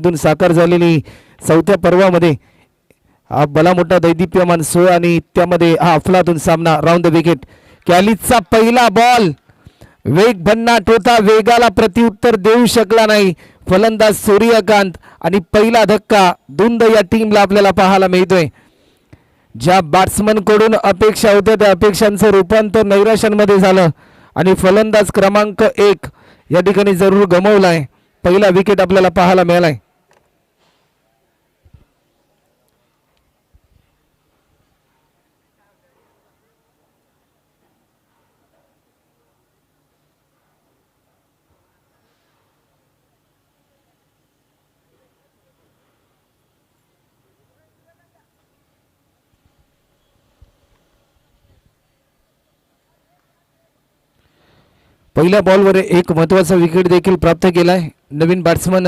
तून साकार झालेली चौथ्या पर्वामध्ये हा भला मोठा दैदिप्यमान सोहळा आणि त्यामध्ये हा अफलातून सामना राऊंड द विकेट. कॅलिसचा पहिला बॉल वेग भन्नाट होता, वेगाला प्रत्युत्तर देऊ शकला नाही फलंदाज सूर्यकांत आणि पहिला धक्का धुंद या टीमला आपल्याला पाहायला मिळतोय. ज्या बॅट्समन कडून अपेक्षा होत्या त्या अपेक्षांचं रूपांतर नैराश्यांमध्ये झालं आणि फलंदाज क्रमांक 1 या ठिकाणी जरूर गमावलाय. पहिला विकेट आपल्याला पाहायला मिळालाय. पहिल्या बॉलवर एक महत्त्वाचा विकेट देखील प्राप्त केलाय. नवीन बॅट्समन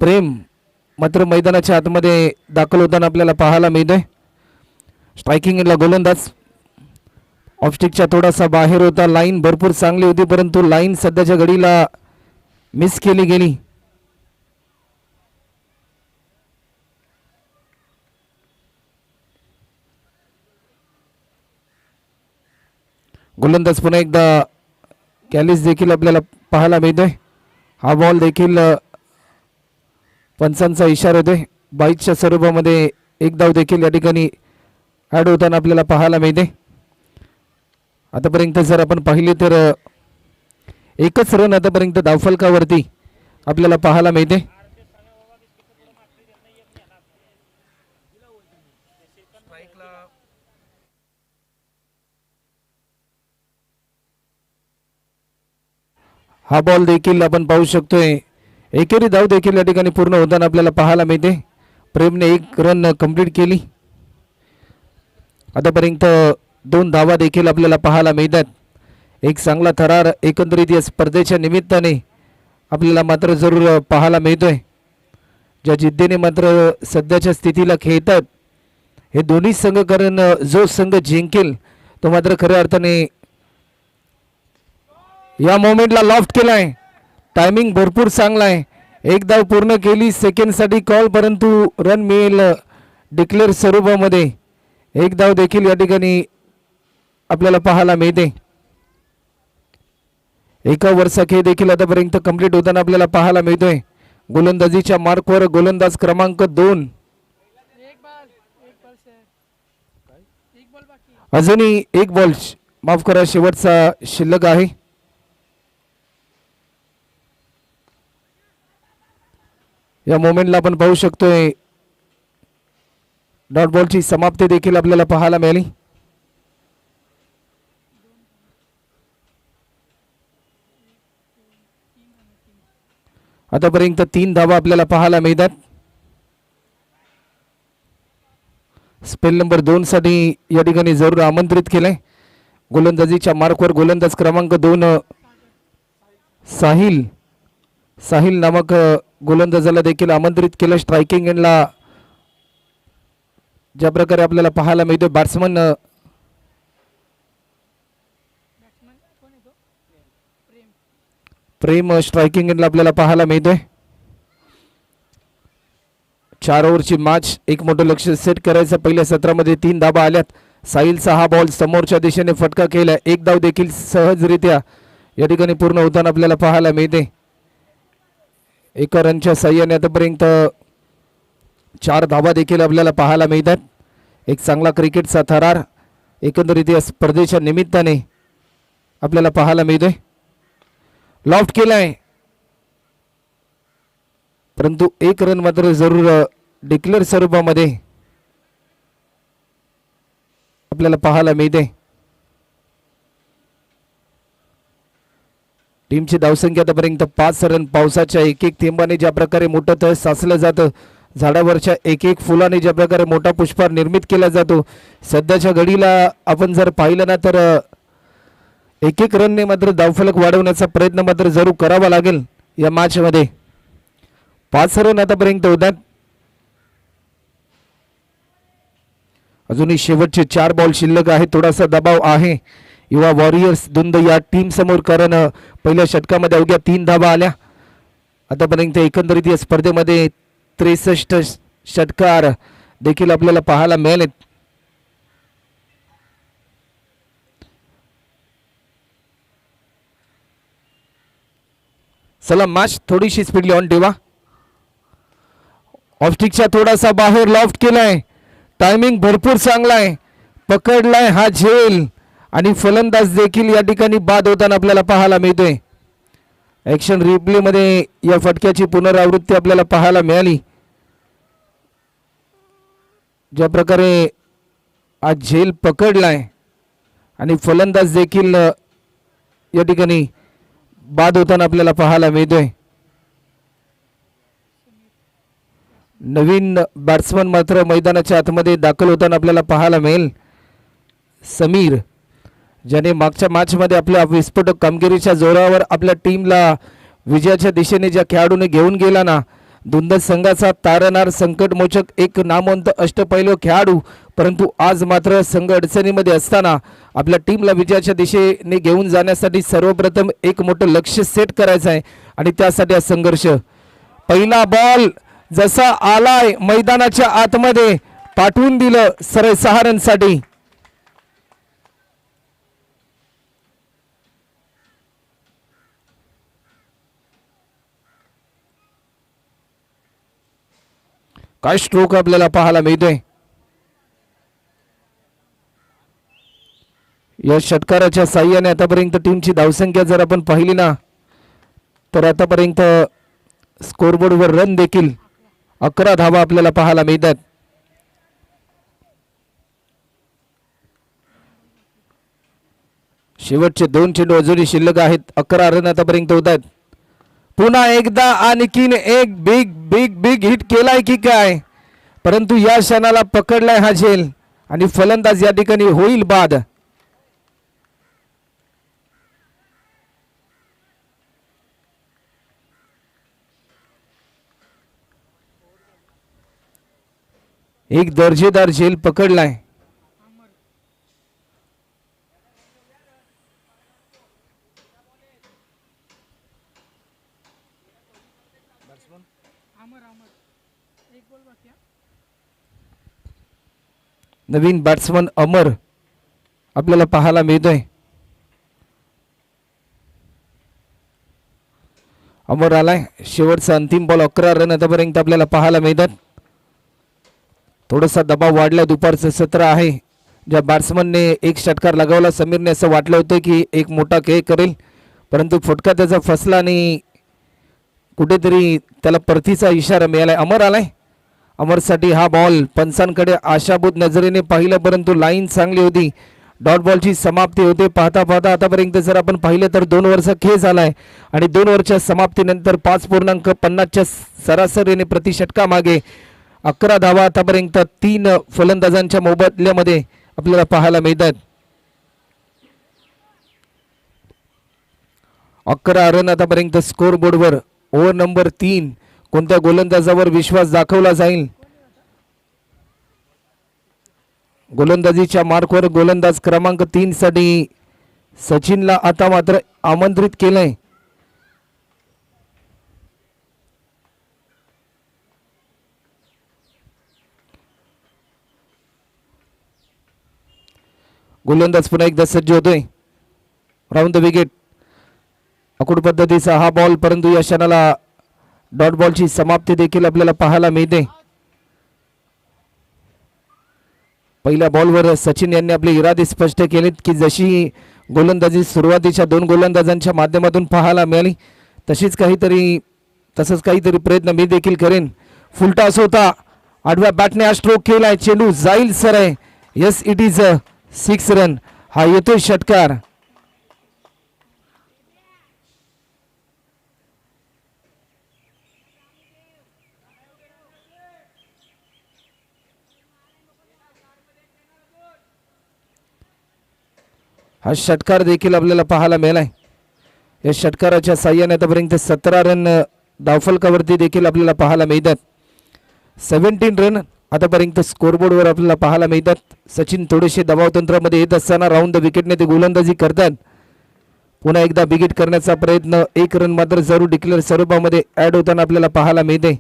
प्रेम मात्र मैदानाच्या आतमध्ये दाखल होताना आपल्याला पाहायला मिळतोय. स्ट्रायकिंगला गोलंदाज ऑफस्टिकच्या थोडासा बाहेर होता. लाईन भरपूर चांगली होती परंतु लाईन सध्याच्या घडीला मिस केली गेली. गोलंदाज पुन्हा एकदा कॅलिस देखील आपल्याला पाहायला मिळतोय. हा बॉल देखील पंचांचा इशारा होतोय. 22च्या स्वरूपामध्ये एक धाव देखील या ठिकाणी ॲड होताना आपल्याला पाहायला मिळते. आतापर्यंत जर आपण पाहिले तर एकच रन आतापर्यंत धावफलकावरती आपल्याला पाहायला मिळते. हा बॉल देखील आपण पाहू शकतोय. एकेरी धाव देखील या ठिकाणी पूर्ण होताना आपल्याला पाहायला मिळते. प्रेमने एक रन कंप्लीट केली. आतापर्यंत 2 धावा देखील आपल्याला पाहायला मिळतात. एक चांगला थरार एकंदरीत या स्पर्धेच्या निमित्ताने आपल्याला मात्र जरूर पाहायला मिळतोय. ज्या जिद्दीने मात्र सध्याच्या स्थितीला खेळतात हे दोन्ही संघ, कारण जो संघ जिंकेल तो मात्र खऱ्या अर्थाने या मोमेंटला लॉफ्ट केलाय. टायमिंग भरपूर चांगला आहे. एक धाव पूर्ण केली, सेकंडसाठी कॉल, परंतु रन मिळेल डिक्लेअर स्वरूपामध्ये. एक धाव देखील या ठिकाणी आपल्याला पाहायला मिळते. एका वर्षा खेळ देखील आतापर्यंत कंप्लीट होताना आपल्याला पाहायला मिळतोय. गोलंदाजीच्या मार्कवर गोलंदाज क्रमांक 2. अजूनही एक बॉल माफ करा शेवटचा शिल्लक आहे. या मोमेंटला आपण पाहू शकतोय डॉट बॉलची समाप्ती देखील आपल्याला पाहायला मिळाली. आतापर्यंत 3 धावा आपल्याला पाहायला मिळतात. स्पेल नंबर 2 साठी या ठिकाणी जरूर आमंत्रित केलंय. गोलंदाजीच्या मार्कवर गोलंदाज क्रमांक 2 साहिल नामक गोलंदाजाला देखील आमंत्रित केलं. स्ट्रायकिंग एंडला ज्या प्रकारे आपल्याला पाहायला मिळतोय बॅट्समन प्रेम स्ट्रायकिंग एंडला आपल्याला पाहायला मिळतोय. 4 ओव्हरची मॅच, एक मोठं लक्ष सेट करायचं. पहिल्या सत्रामध्ये 3 धावा आल्यात. साहिलचा हा बॉल समोरच्या दिशेने फटका केला. एक धाव देखील सहजरित्या या ठिकाणी पूर्ण होताना आपल्याला पाहायला मिळते. एका रनच्या साह्याने आतापर्यंत 4 धावा देखील आपल्याला पाहायला मिळतात. एक चांगला क्रिकेटचा थरार एकंदरीत या स्पर्धेच्या निमित्ताने आपल्याला पाहायला मिळतोय. लॉफ्ट केलाय परंतु एक रन मात्र जरूर डिक्लेअर स्वरूपामध्ये आपल्याला पाहायला मिळते. टीमची धावसंख्या आतापर्यंत 5 रन. पावसाच्या एक एक थेंबाने ज्या प्रकारे मोठं तळ साचलं जातं, झाडावरच्या एक एक फुलाने ज्या प्रकारे मोठा पुष्पहार निर्मित केला जातो, सध्याच्या घडीला आपण जर पाहिलं ना तर एक एक रनने मात्र धावफलक वाढवण्याचा प्रयत्न मात्र जरूर करावा लागेल. या मॅच मध्ये 5 रन आतापर्यंत होतात. अजूनही शेवटचे 4 बॉल शिल्लक आहे. थोडासा दबाव आहे युवा वॉरियर्स धुंद या टीम समोर, कारण पहिल्या षटकामध्ये अवघ्या 3 धावा आल्या. आतापर्यंत एकंदरीत या स्पर्धेमध्ये 63 षटकार देखील आपल्याला पाहायला मिळालेत. चला मॅच थोडीशी स्पीड ऑन ठेवा. ऑफस्टिकच्या थोडासा बाहेर लॉफ्ट केलाय. टायमिंग भरपूर चांगला आहे. पकडलाय हा झेल आणि फलंदाज देखील या ठिकाणी बाद होताना आपल्याला पाहायला मिळतोय. ॲक्शन रिप्ले मध्ये या फटक्याची पुनरावृत्ती आपल्याला पाहायला मिळाली. ज्या प्रकारे आज झेल पकडलाय आणि फलंदाज देखील या ठिकाणी बाद होताना आपल्याला पाहायला मिळतोय. नवीन बॅट्समन मात्र मैदानाच्या आतमध्ये दाखल होताना आपल्याला पाहायला मिळेल. समीर, ज्याने मागच्या मॅचमध्ये आपल्या विस्फोटक कामगिरीच्या जोरावर आपल्या टीमला विजयाच्या दिशेने ज्या खेळाडूने घेऊन गेला ना, धुंद संघाचा तारणार संकटमोचक एक नामवंत अष्टपैलू खेळाडू, परंतु आज मात्र संघ अडचणीमध्ये असताना आपल्या टीमला विजयाच्या दिशेने घेऊन जाण्यासाठी सर्वप्रथम एक मोठं लक्ष्य सेट करायचं आहे आणि त्यासाठी हा संघर्ष. पहिला बॉल जसा आलाय मैदानाच्या आतमध्ये पाठवून दिलं सरळ 6 रनसाठी. काय स्ट्रोक आपल्याला पाहायला मिळतोय. या षटकाराच्या साह्याने आतापर्यंत टीमची धावसंख्या जर आपण पाहिली ना, तर आतापर्यंत स्कोरबोर्डवर रन देखील 11 धावा आपल्याला पाहायला मिळतात. शेवटचे 2 चेंडू अजूनही शिल्लक आहेत. 11 रन आतापर्यंत होत आहेत. पुन्हा एकदा आणखीन एक बिग बिग बिग हिट केलाय की काय, परंतु या क्षणाला पकडलाय हा झेल आणि फलंदाज या ठिकाणी होईल बाद. एक दर्जेदार झेल पकडलाय. नवीन बॅट्समन अमर आपल्याला पाहायला मिळतोय. अमर आलाय. शेवटचा अंतिम बॉल 11 रन आतापर्यंत आपल्याला पाहायला मिळतात. थोडासा दबाव वाढलाय. दुपारचं सत्र आहे. ज्या बॅट्समनने एक षटकार लगावला, समीरने असं वाटलं होतं की एक मोठा खेळ करेल, परंतु फटका त्याचा फसला आणि कुठेतरी त्याला परतीचा इशारा मिळालाय. अमर आलाय. अमरसाठी हा बॉल पंचांकडे आशाभूत नजरेने पाहिलं, परंतु लाईन चांगली होती. डॉट बॉलची समाप्ती होते. पाहता पाहता आतापर्यंत जर आपण पाहिलं तर 2 ओव्हरचा खेळ झालाय आणि 2 ओव्हरच्या समाप्तीनंतर 5.50च्या सरासरीने प्रति षटका मागे 11 धावा आतापर्यंत 3 फलंदाजांच्या मोबदल्यामध्ये आपल्याला पाहायला मिळतात. 11 रन आतापर्यंत स्कोर बोर्डवर. Over number 3. कोणत्या गोलंदाजावर विश्वास दाखवला जाईल? गोलंदाजीच्या मार्कवर गोलंदाज क्रमांक 3 साठी सचिनला आता मात्र आमंत्रित केलंय. गोलंदाज पुन्हा एकदा सज्ज होतोय. Round the wicket. अकुट पद्धतीचा हा बॉल, परंतु या क्षणाला डॉट बॉलची समाप्ती देखील आपल्याला पाहायला मिळते. पहिल्या बॉलवर सचिन यांनी आपले इरादे स्पष्ट केलेत की जशी गोलंदाजी सुरुवातीच्या 2 गोलंदाजांच्या माध्यमातून पाहायला मिळाली, तसंच काहीतरी प्रयत्न मी देखील करेन. फुलटॉस होता. आडव्या बॅटने हा स्ट्रोक केलाय. चेंडू जाईल सर आहे. Yes, it is 6 run. हा येतोय षटकार. हा षटकार देखील आपल्याला पाहायला मिळालाय. या षटकाराच्या साह्याने आतापर्यंत 17 रन धावफलकावरती देखील आपल्याला पाहायला मिळतात. 17 रन आतापर्यंत स्कोरबोर्डवर आपल्याला पाहायला मिळतात. सचिन थोडेसे दबाव तंत्रामध्ये येत असताना राऊंड द विकेटने ते गोलंदाजी करतात, पुन्हा एकदा बिगिट करण्याचा प्रयत्न, एक रन मात्र जरूर डिक्लेअर स्वरूपामध्ये ऍड होताना आपल्याला पाहायला मिळते.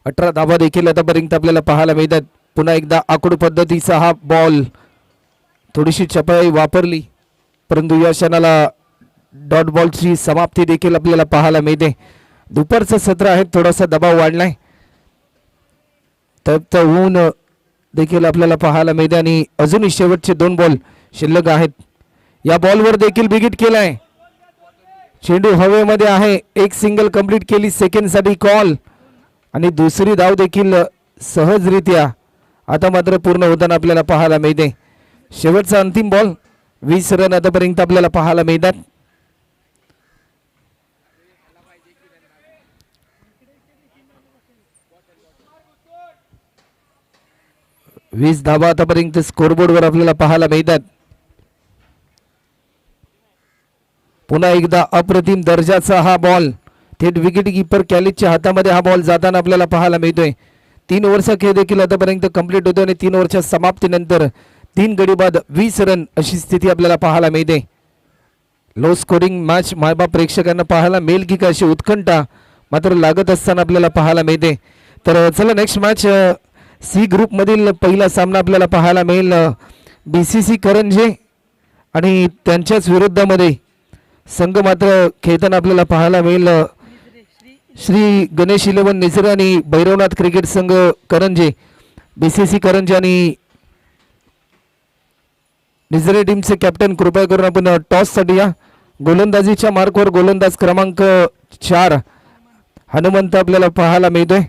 अठरा धावा देखील आतापर्यंत आपल्याला पाहायला मिळतात. पुन्हा एकदा आखूड पद्धतीचा हा बॉल, थोडीशी चपळाई वापरली परंतु या क्षणाला डॉट बॉलची समाप्ती देखील आपल्याला पाहायला मिळते. दुपारचं सत्र आहे, थोडासा दबाव वाढलाय, तप्त ऊन देखील आपल्याला पाहायला मिळते आणि अजूनही शेवटचे 2 बॉल शिल्लक आहेत. या बॉलवर देखील बिगिट केलाय, चेंडू हवेमध्ये आहे, एक सिंगल कंप्लीट केली, सेकंड साठी कॉल आणि दुसरी धाव देखील सहजरित्या आता मात्र पूर्ण होताना आपल्याला पाहायला मिळते. शेवटचा अंतिम बॉल, 20 रन आतापर्यंत आपल्याला पाहायला मिळतात. 20 धावा आतापर्यंत स्कोरबोर्डवर आपल्याला पाहायला मिळतात. पुन्हा एकदा अप्रतिम दर्जाचा हा बॉल, थेट विकेट कीपर कॅलिसच्या हातामध्ये हा बॉल जाताना आपल्याला पाहायला मिळतोय. 3 ओव्हरचा खेळ देखील आतापर्यंत कंप्लीट होतोय आणि 3 ओव्हरच्या समाप्तीनंतर 3 गडी बाद 20 रन अशी स्थिती आपल्याला पाहायला मिळते. लो स्कोरिंग मॅच मायबाप प्रेक्षकांना पाहायला मिळेल की काय अशी उत्कंठा मात्र लागत असताना आपल्याला पाहायला मिळते. तर चला नेक्स्ट मॅच सी ग्रुप मधील पहिला सामना आपल्याला पाहायला मिळेल. BCC करंजे आणि त्यांच्याच विरुद्धामध्ये संघ मात्र खेळताना आपल्याला पाहायला मिळेल श्री गणेश 11 निझर आणि भैरवनाथ क्रिकेट संघ करंजे. BCC करंजे आणि निझरे टीमचे कॅप्टन कृपया करून आपण टॉस साठी या. गोलंदाजीच्या मार्कवर गोलंदाज क्रमांक 4 हनुमंत आपल्याला पाहायला मिळतोय.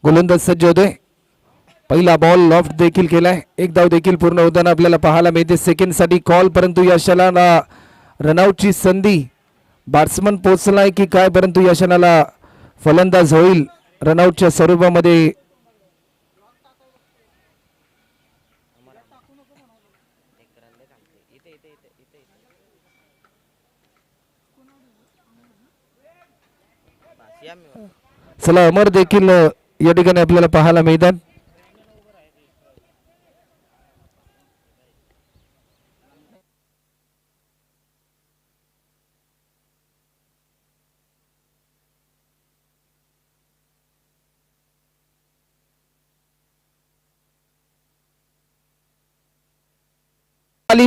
गोलंदाज सज्ज होते. पहिला बॉल लॉफ्ट देखील केलाय, एक धाव देखील पूर्ण होताना आपल्याला पाहायला मिळते. सेकंड साठी कॉल, परंतु या क्षणाला रनआउटची संधी, बॅट्समन पोहोचलाय की काय, परंतु या क्षणाला फलंदाज होईल रनआउटच्या स्वरूपामध्ये. चला अमर देखील या ठिकाणी आपल्याला पाहायला मिळतात.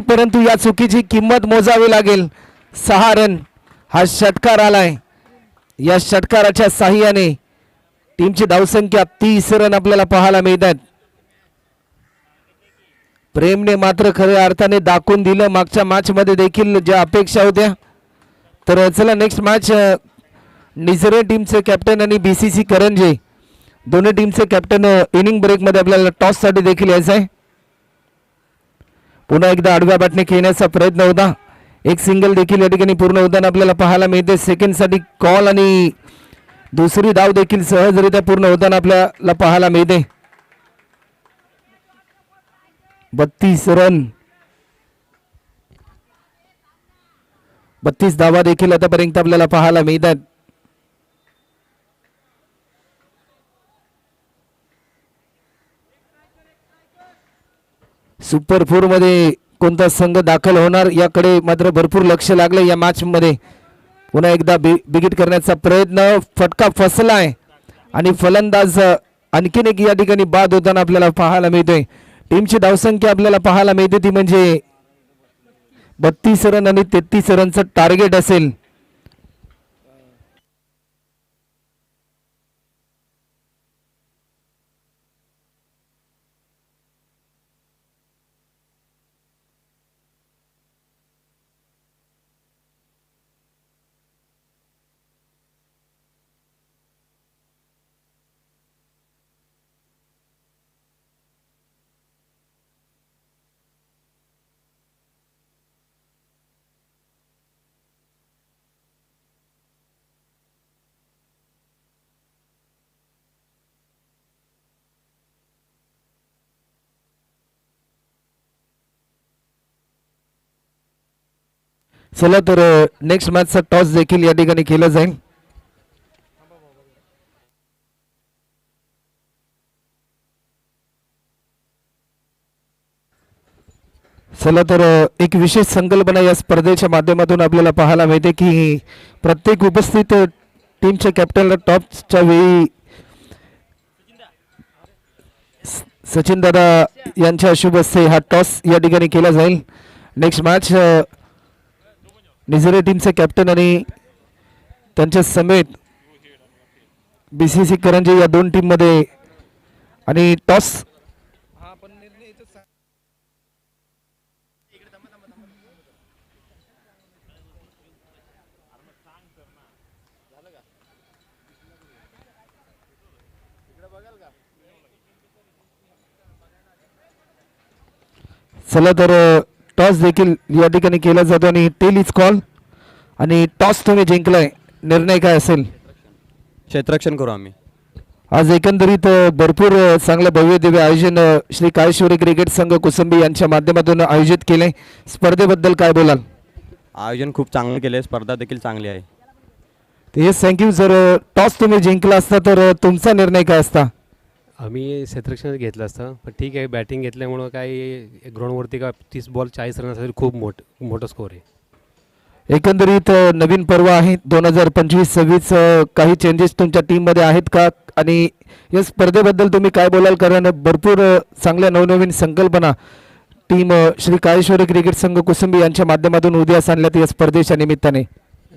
परंतु या चुकीची किंमत मोजावी लागेल. 6 रन हा षटकार आलाय. या षटकाराच्या साह्याने टीमची धावसंख्या 30 रन आपल्याला पाहायला मिळतात. प्रेमने मात्र खऱ्या अर्थाने दाखवून दिलं मागच्या मॅच मध्ये देखील ज्या अपेक्षा होत्या. तर चला नेक्स्ट मॅच, निझरे टीमचे कॅप्टन आणि BCC करंजे दोन्ही टीमचे कॅप्टन इनिंग ब्रेक मध्ये आपल्याला टॉस साठी देखील यायचं आहे. पुन्हा एकदा आडव्या बॅटने खेळण्याचा प्रयत्न होता, एक सिंगल देखील या ठिकाणी पूर्ण होताना आपल्याला पाहायला मिळते. सेकंड साठी कॉल आणि दुसरी धाव देखील सहजरित्या पूर्ण होताना आपल्याला पाहायला मिळते. 32 रन, 32 धावा देखील आतापर्यंत आपल्याला पाहायला मिळतात. सुपर 4 मध्ये कोणता संघ दाखल होणार याकडे मात्र भरपूर लक्ष लागले या मॅच मध्ये. पुन्हा एकदा बिगिट करण्याचा प्रयत्न, फटका फसलाय आणि फलंदाज आणखीन एक या ठिकाणी बाद होताना आपल्याला पाहायला मिळतोय. टीमची धावसंख्या आपल्याला पाहायला मिळते ती म्हणजे 32 रन आणि 33 रनचं टार्गेट असेल. चला तर नेक्स्ट मॅचचा टॉस देखील या ठिकाणी केला जाईल. चला तर एक विशेष संकल्पना या स्पर्धेच्या माध्यमातून आपल्याला पाहायला मिळते की प्रत्येक उपस्थित टीमच्या कॅप्टनला टॉपच्या वेळी सचिन दादा यांच्या शुभ हस्ते हा टॉस या ठिकाणी केला जाईल. नेक्स्ट मॅच निझरे टीमचे कॅप्टन आणि त्यांच्या समेत BCC करंजी या दोन टीममध्ये आणि टॉस चला तर टॉस देखील या ठिकाणी केला जातो आणि टेल इज कॉल आणि टॉस तुम्ही जिंकलाय. निर्णय काय असेल? क्षेत्ररक्षण करू आम्ही. आज एकंदरीत भरपूर चांगलं भव्य दिव्य आयोजन श्री काळेश्वरी क्रिकेट संघ कुसुंबी यांच्या माध्यमातून आयोजित केले. स्पर्धेबद्दल काय बोलाल? आयोजन खूप चांगलं केले, स्पर्धा देखील चांगली आहे. Yes thank you. जर टॉस तुम्ही जिंकला असता तर तुमचा निर्णय काय असता? आम्ही क्षेत्ररक्षण घेतलं असतं, पण ठीक आहे, बॅटिंग घेतल्यामुळं काही ग्राउंडवरती का 30 बॉल 40 रनासाठी खूप मोठं स्कोर आहे. एकंदरीत नवीन पर्व आहे 2025-26 काही चेंजेस तुमच्या टीममध्ये आहेत का आणि या स्पर्धेबद्दल तुम्ही काय बोलाल? कारण भरपूर चांगल्या नवनवीन संकल्पना टीम श्री काळेश्वरी क्रिकेट संघ कुसुंबी यांच्या माध्यमातून उदयास आणल्यात या स्पर्धेच्या निमित्ताने.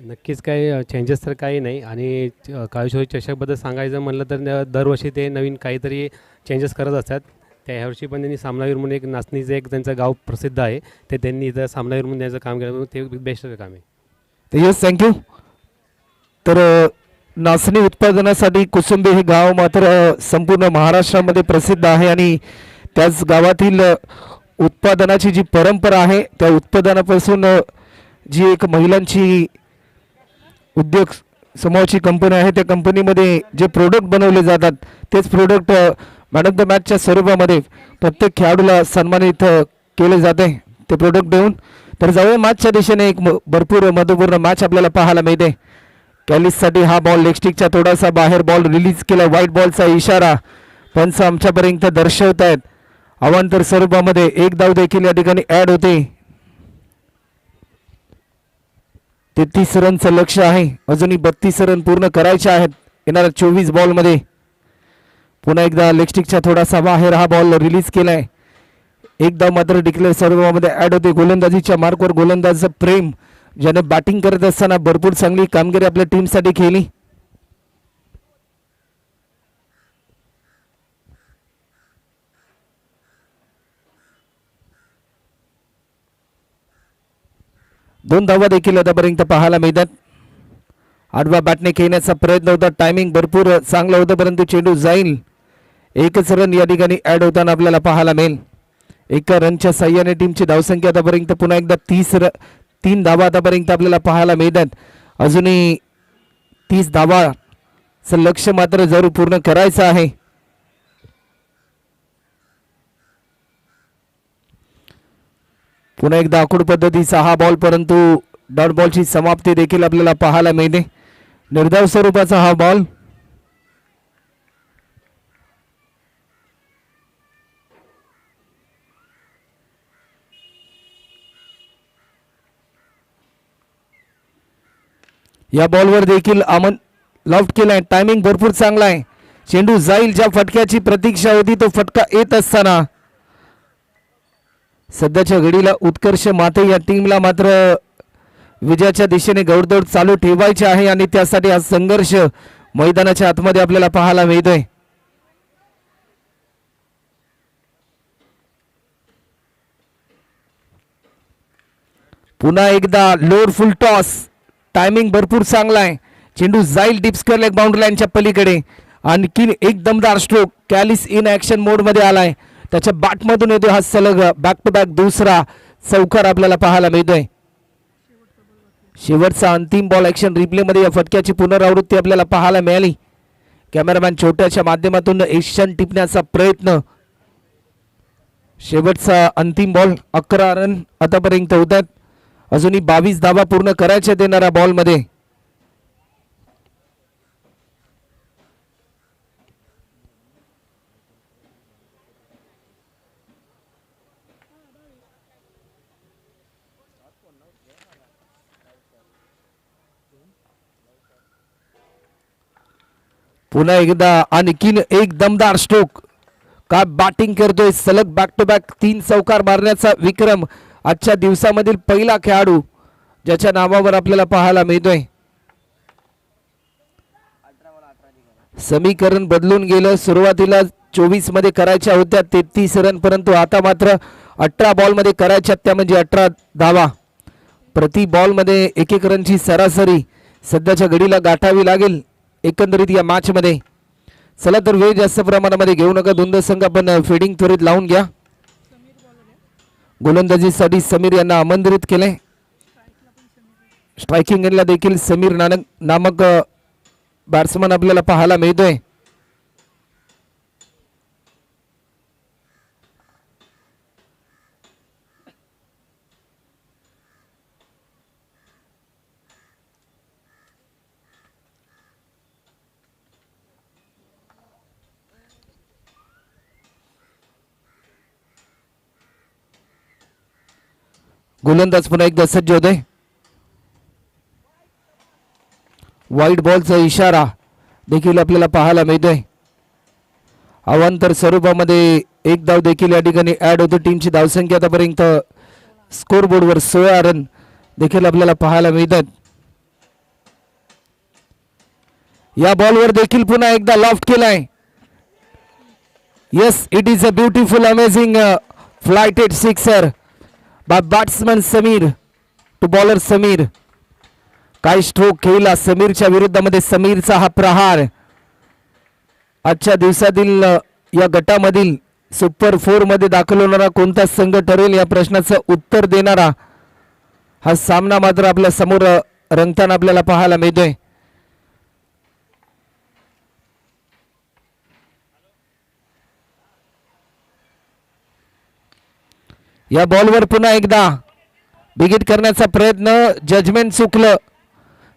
नक्कीच काही चेंजेस तर काही नाही आणि काळेश्वरी चषकबद्दल सांगायचं म्हणलं तर दरवर्षी ते नवीन काहीतरी चेंजेस करत असतात. त्या ह्यावर्षी पण त्यांनी सामनावीर म्हणून एक नाचणीचं एक त्यांचं गाव प्रसिद्ध आहे, ते त्यांनी इथं सामनावीर म्हणून त्याचं काम केलं, ते बेस्ट काम आहे. तर येस थँक्यू. तर नाचणी उत्पादनासाठी कुसुंबी हे गाव मात्र संपूर्ण महाराष्ट्रामध्ये प्रसिद्ध आहे आणि त्याच गावातील उत्पादनाची जी परंपरा आहे त्या उत्पादनापासून जी एक महिलांची उद्योग समूहाची कंपनी आहे त्या कंपनीमध्ये जे प्रोडक्ट बनवले जातात तेच प्रोडक्ट मॅन ऑफ द मॅचच्या स्वरूपामध्ये प्रत्येक खेळाडूला सन्मानित केले जाते ते प्रोडक्ट देऊन. तर जाऊया मॅचच्या दिशेने. एक भरपूर महत्त्वपूर्ण मॅच आपल्याला पाहायला मिळते. कॅलिससाठी हा बॉल लेगस्टिकच्या थोडासा बाहेर बॉल रिलीज केला. व्हाईट बॉलचा इशारा पंच आमच्यापर्यंत दर्शवत आहेत. अवांतर स्वरूपामध्ये एक धाव देखील या ठिकाणी ॲड होते. 33 रनचं लक्ष आहे. अजूनही 32 रन पूर्ण करायचे आहेत येणाऱ्या 24 बॉलमध्ये. पुन्हा एकदा लेगस्टिकच्या थोडासा बाहेर हा बॉल रिलीज केलाय. एक धाव मात्र डिक्लेअर स्वरूपामध्ये ॲड होते. गोलंदाजीच्या मार्कवर गोलंदाज प्रेम ज्याने बॅटिंग करत असताना भरपूर चांगली कामगिरी आपल्या टीमसाठी केली. दोन धावा देखील आतापर्यंत पाहायला मिळतात. आडवा बॅटने खेळण्याचा प्रयत्न होता. टायमिंग भरपूर चांगला होता परंतु चेंडू जाईल. एकच रन या ठिकाणी ॲड होताना आपल्याला पाहायला मिळेल. एका रनच्या साह्याने टीमची धावसंख्या आतापर्यंत पुन्हा एकदा 3 धावा आतापर्यंत आपल्याला पाहायला मिळतात. अजूनही 30 धावाचं लक्ष मात्र जरूर पूर्ण करायचं आहे. पुन्हा एकदा आखूड पद्धतीचा हा बॉल परंतु डॉट बॉलची समाप्ती देखील आपल्याला पाहायला मिळते. निर्धाव स्वरूपाचा हा बॉल. या बॉलवर देखील अमन लॉफ्ट केलाय. टायमिंग भरपूर चांगला आहे. चेंडू जाईल. ज्या फटक्याची प्रतीक्षा होती तो फटका येत असताना सध्याच्या घडीला उत्कर्ष माते या टीमला मात्र विजयाच्या दिशेने गौडदौड चालू ठेवायची आहे आणि त्यासाठी हा संघर्ष मैदानाच्या आतमध्ये आपल्याला पाहायला मिळतोय. पुन्हा एकदा लोअर फुल टॉस. टायमिंग भरपूर चांगला आहे. चेंडू जाईल डीप स्क्वेअर लेग बाउंड्री लाईनच्या पलीकडे. आणखीन एक दमदार स्ट्रोक. कॅलिस इन ऍक्शन मोड मध्ये आलाय. त्याच्या बॅटमधून येतो हा सलग बॅक टू बॅक दुसरा चौकार आपल्याला पाहायला मिळतोय. शेवटचा अंतिम बॉल ऍक्शन रिप्ले मध्ये या फटक्याची पुनरावृत्ती आपल्याला पाहायला मिळाली. कॅमेरामॅन छोट्याच्या माध्यमातून एक्शन टिपण्याचा प्रयत्न. शेवटचा अंतिम बॉल. 11 रन आतापर्यंत होत आहेत. अजूनही 22 धावा पूर्ण करायच्या देणाऱ्या बॉलमध्ये. पुन्हा एकदा आणखीन एक दमदार स्ट्रोक. का बॅटिंग करतोय, सलग बॅक टू बॅक 3 चौकार मारण्याचा विक्रम आजच्या दिवसामधील पहिला खेळाडू ज्याच्या नावावर आपल्याला पाहायला मिळतोय. समीकरण बदलून गेलं. सुरुवातीला 24 मध्ये करायच्या होत्या 33 रन, परंतु आता मात्र 18 बॉल मध्ये करायच्या, त्या म्हणजे 18 धावा. प्रति बॉल मध्ये 1-1 रनची सरासरी सध्याच्या घडीला गाठावी लागेल एकंदरीत या मॅच मध्ये. चला तर वेळ जास्त प्रमाणामध्ये घेऊ नका. दोन संघ आपण फिडिंग त्वरित लावून घ्या. गोलंदाजीसाठी समीर यांना आमंत्रित केले. स्ट्रायकिंग एंडला देखील समीर नामक बॅट्समन आपल्याला पाहायला मिळतोय. गोलंदाज पुन्हा एकदा सज्ज होते. वाईट बॉलचा इशारा देखील आपल्याला पाहायला मिळतोय. अवांतर स्वरूपामध्ये एक धाव देखील या ठिकाणी ऍड होतो. टीमची धावसंख्या आतापर्यंत स्कोर बोर्डवर 16 रन देखील आपल्याला पाहायला मिळतात. या बॉलवर देखील पुन्हा एकदा लॉफ्ट केलाय. Yes, it is a beautiful amazing flighted sixer by batsman Sameer to bowler Sameer. काय स्ट्रोक खेळला समीरच्या विरुद्धामध्ये. समीरचा हा प्रहार आजच्या दिवसातील या गटामधील सुपर 4 मध्ये दाखल होणारा कोणता संघ ठरेल या प्रश्नाचं उत्तर देणारा हा सामना मात्र आपल्या समोर रंगताना आपल्याला पाहायला मिळतोय. या बॉलवर पुन्हा एकदा बिगिट करण्याचा प्रयत्न. जजमेंट चुकलं.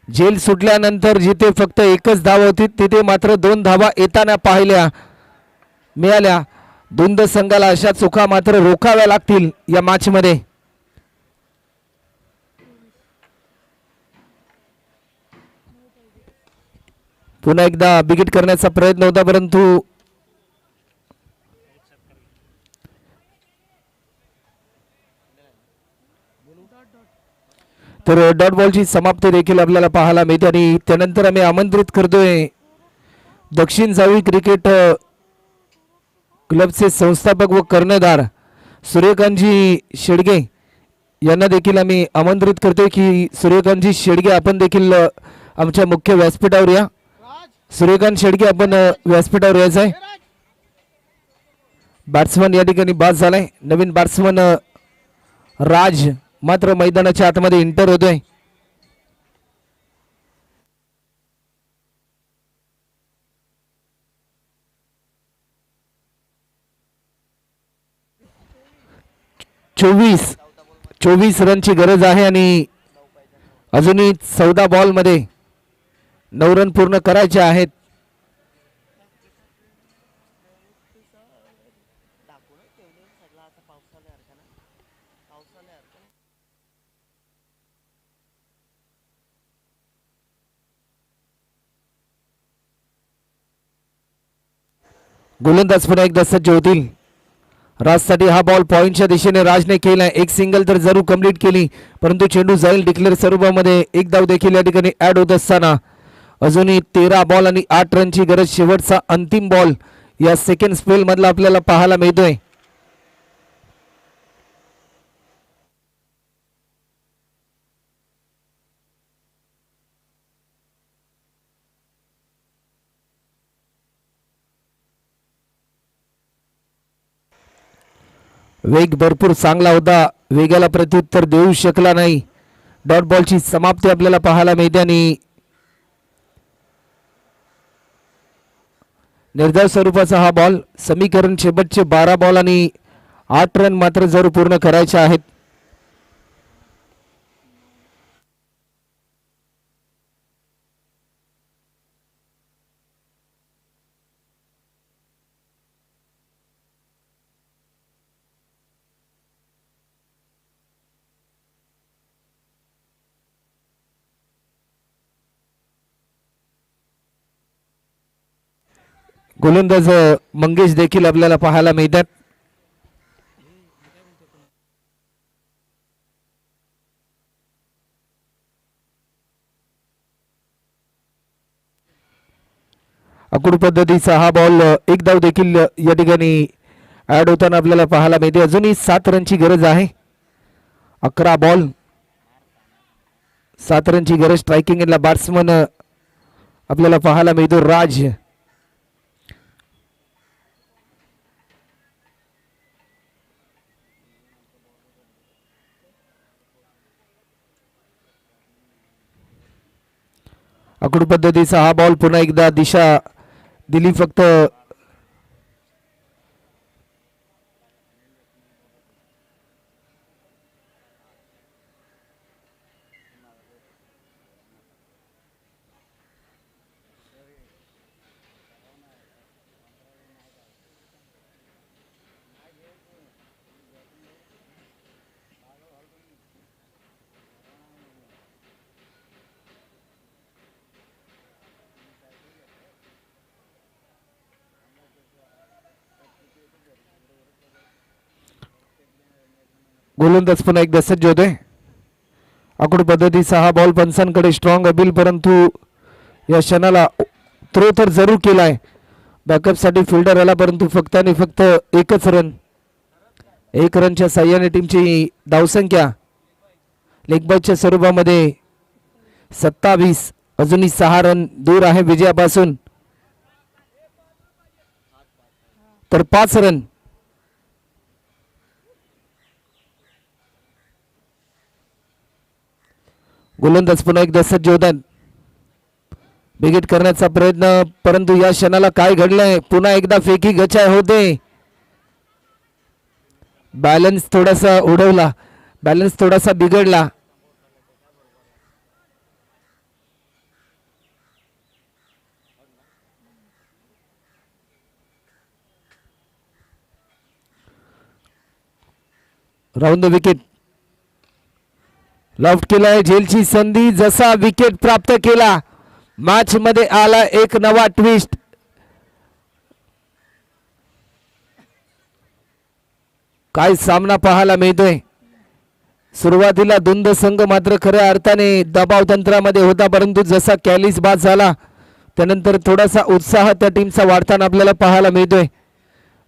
झेल सुटल्यानंतर जिथे फक्त एकच धाव होती तिथे मात्र 2 धावा येताना पाहिल्या मिळाल्या. दुंद संघाला अशा चुका मात्र रोखाव्या लागतील या मॅच मध्ये. पुन्हा एकदा बिगिट करण्याचा प्रयत्न होता, परंतु तर डॉट बॉलची समाप्ती देखील आपल्याला पाहायला मिळते. आणि त्यानंतर आम्ही आमंत्रित करतोय दक्षिण जावी क्रिकेट क्लबचे संस्थापक व कर्णधार सूर्यकांतजी शेडगे यांना देखील आम्ही आमंत्रित करतोय की सूर्यकांतजी शेडगे आपण देखील आमच्या मुख्य व्यासपीठावर या. सूर्यकांत शेडगे आपण व्यासपीठावर यायचं आहे. बॅट्समन या ठिकाणी बाद झालाय. नवीन बॅट्समन राज मात्र मैदानाच्या आतमध्ये एंटर होतोय. चोवीस रनची गरज आहे आणि अजूनही 14 बॉल मध्ये 9 रन पूर्ण करायचे आहेत. गोलंदाज पुन्हा एकदा सज्ज होतील. राजसाठी हा बॉल पॉइंटच्या दिशेने राजने केला. एक सिंगल तर जरूर कंप्लीट केली, परंतु चेंडू जाईल डिक्लेअर स्वरूपामध्ये. एक धाव देखील या ठिकाणी ऍड होत असताना अजूनही 13 बॉल आणि 8 रनची गरज. शेवटचा अंतिम बॉल या सेकंड स्पेल मधला आपल्याला पाहायला मिळतोय. वेग भरपूर चांगला होता, वेगाला प्रत्युत्तर देऊ शकला नाही. डॉट बॉलची समाप्ती आपल्याला पाहायला मिळते आणि निर्धाव स्वरूपाचा हा बॉल. समीकरण शेवटचे 12 बॉल आणि 8 रन मात्र जरूर पूर्ण करायचे आहेत. गोलंदाज मंगेश देखील आपल्याला पाहायला मिळतात. अकुड पद्धतीचा हा बॉल एक धाव देखील या ठिकाणी ऍड होताना आपल्याला पाहायला मिळते. अजूनही 7 रनची गरज आहे. 11 बॉल 7 रनची गरज. स्ट्रायकिंग एंडला बॅट्समन आपल्याला पाहायला मिळतो राज. अकुड पद्धतीचा हा बॉल पुन्हा एकदा दिशा दिली फक्त गोलंदाज पुन्हा एकदा सज्ज होते. आकुड पद्धतीचा हा बॉल पंचांकडे स्ट्रॉंग अपील परंतु या क्षणाला थ्रो तर जरूर केलाय. बॅकअपसाठी फिल्डर आला परंतु फक्त आणि फक्त एकच रन. 1 रनच्या साह्याने टीमची धावसंख्या लेगबायच्या स्वरूपामध्ये 27. अजूनही 6 रन दूर आहे विजयापासून. तर 5 रन. गोलंदाज पुन्हा एकदा सज्ज होतात. बिगेट करण्याचा प्रयत्न परंतु या क्षणाला काय घडलंय. पुन्हा एकदा फेकी गचाय होते. बॅलन्स थोडासा उडवला. बॅलन्स थोडासा बिघडला. Round the wicket. लॉफ्ट केलाय. झेलची संधी. जसा विकेट प्राप्त केला मॅच मध्ये आला एक नवा ट्विस्ट. काय सामना पाहायला मिळतोय. सुरुवातीला धुंद संघ मात्र खऱ्या अर्थाने दबाव तंत्रामध्ये होता परंतु जसा कॅलिस बाद झाला त्यानंतर थोडासा उत्साह त्या टीमचा वाढताना आपल्याला पाहायला मिळतोय.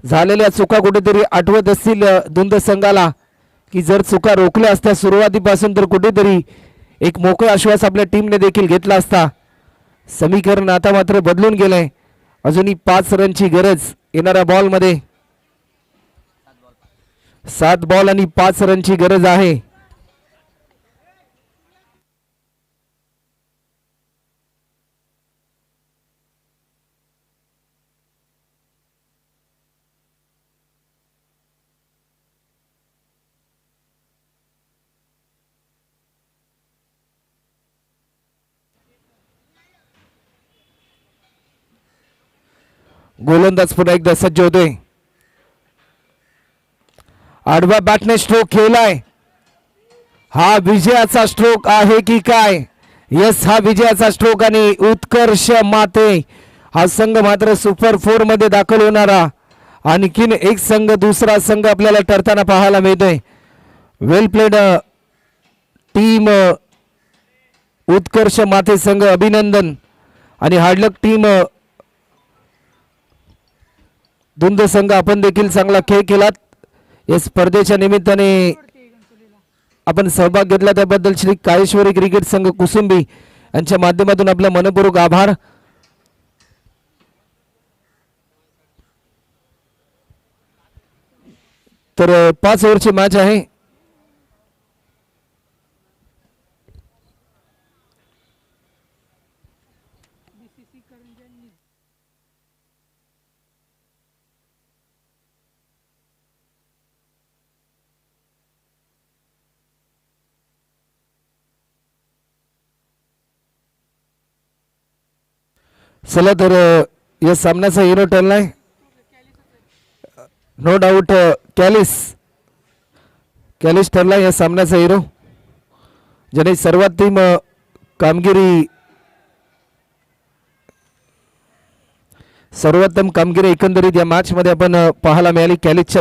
झालेल्या चुका कुठेतरी आठवत असतील धुंद संघाला की जर चुका रोखल्या असत्या सुरुवातीपासून तर कुठेतरी एक मोकळा आश्वास आपल्या टीमने देखील घेतला असता. समीकरण आता मात्र बदलून गेलंय. अजूनही 5 रनची गरज येणाऱ्या बॉलमध्ये. 7 बॉल आणि 5 रनची गरज आहे. गोलंदाज पुन्हा एकदा सज्ज होतोय. आडव्या बॅटने स्ट्रोक खेळलाय. हा विजयाचा स्ट्रोक आहे की काय. यस हा विजयाचा स्ट्रोक आणि उत्कर्ष माते हा संघ मात्र सुपर 4 मध्ये दाखल होणारा आणखीन एक संघ दुसरा संघ आपल्याला ठरताना पाहायला मिळतोय. वेल प्लेड टीम उत्कर्ष माते संघ अभिनंदन आणि हार्डलक टीम धुंद संघ आपण देखील चांगला खेळ केलात. या स्पर्धेच्या निमित्ताने आपण सहभाग घेतला त्याबद्दल श्री काळेश्वरी क्रिकेट संघ कुसुंबी यांच्या माध्यमातून आपला मनपूर्वक आभार. तर 5 ओव्हरची मॅच आहे. चला तर या सामन्याचा हिरो ठरलाय नो डाऊट कॅलिस ठरलाय या सामन्याचा हिरो ज्याने सर्वोत्तम कामगिरी एकंदरीत या मॅचमध्ये आपण पाहायला मिळाली कॅलिसच्या